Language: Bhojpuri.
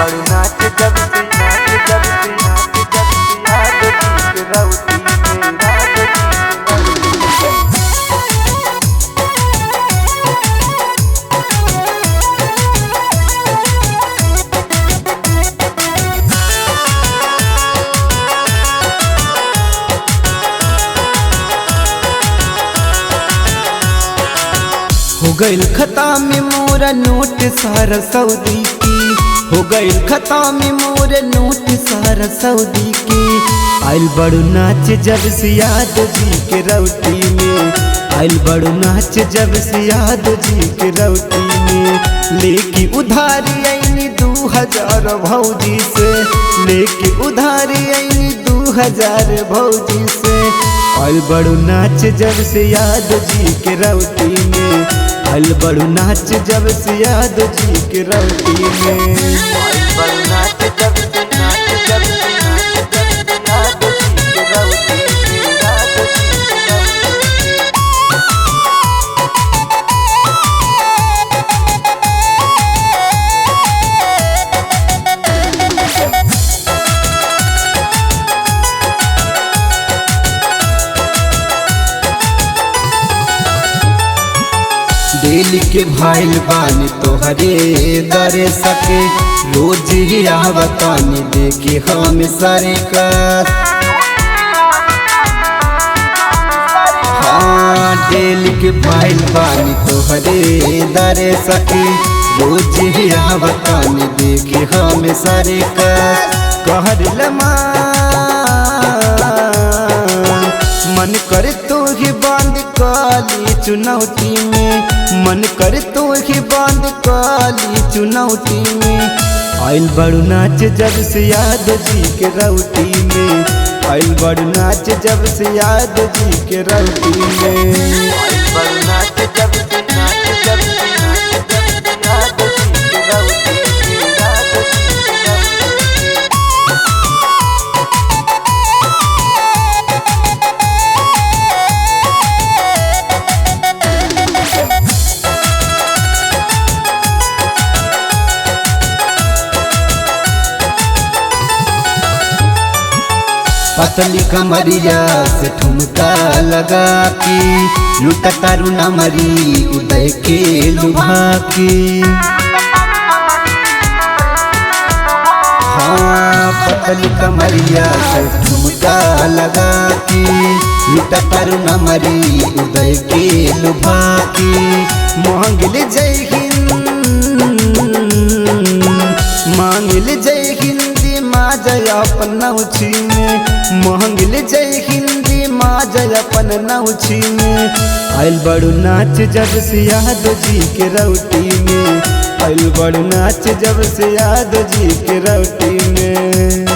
बड़ू नाच जब से नाच जब से नाच जब से याद की रौती में रात की हो गईल खता में मोरा नोट सारा सऊदी की, हो गईल खता में मोरा नोट सारा सऊदी की। आइल बड़ू नाच जब से याद जी के रौटी में, आइल बड़ू नाच जब से याद जी के रौटी में। लेके उधारी आईनी 2000 भौजी से, लेके उधारी आईनी 2000 भौजी से। आइल बड़ू नाच जब से याद जी के रौटी में, आइल बड़ू नाच जब से याद जी के रौटी में। बड़ू नाच जब से नाच जब से नाच जब से याद की रौती में रात की दिल के भाईल बानी तोहरे दरे सके, रोज ही आवतानी देखे हम सारे का। हाँ दिल के भाईल बानी तोहरे दरे सके, रोज ही आवतानी देखे हम सारे का। कहर लमा मन करे तो ही बांध काली चुनौती में, मन करे तो ही बांध काली चुनौती में। आइल बड़ू नाच जब से याद जी के रौटी में, आइल बड़ू नाच जब से याद जी के रौटी में। बड़ू नाच जब से नाच जब से नाच जब से याद की रौती में रात की पतली कमरिया से ठुमका लगा के, लुटा तारू न मरी उदय के लुभा के। हाँ पतली कमरिया से ठुमका लगा के, लुटा तारू न मरी उदय के लुभा के। मांगल जय हिंद, मांगल जय हिंद माँ जय अपन नौछी में, मांगल जय हिंदी माँ जय अपन नौछी में। आइल बड़ू नाच जब से याद जी के रौटी में, आइल बड़ू नाच जब से याद जी के रौटी में।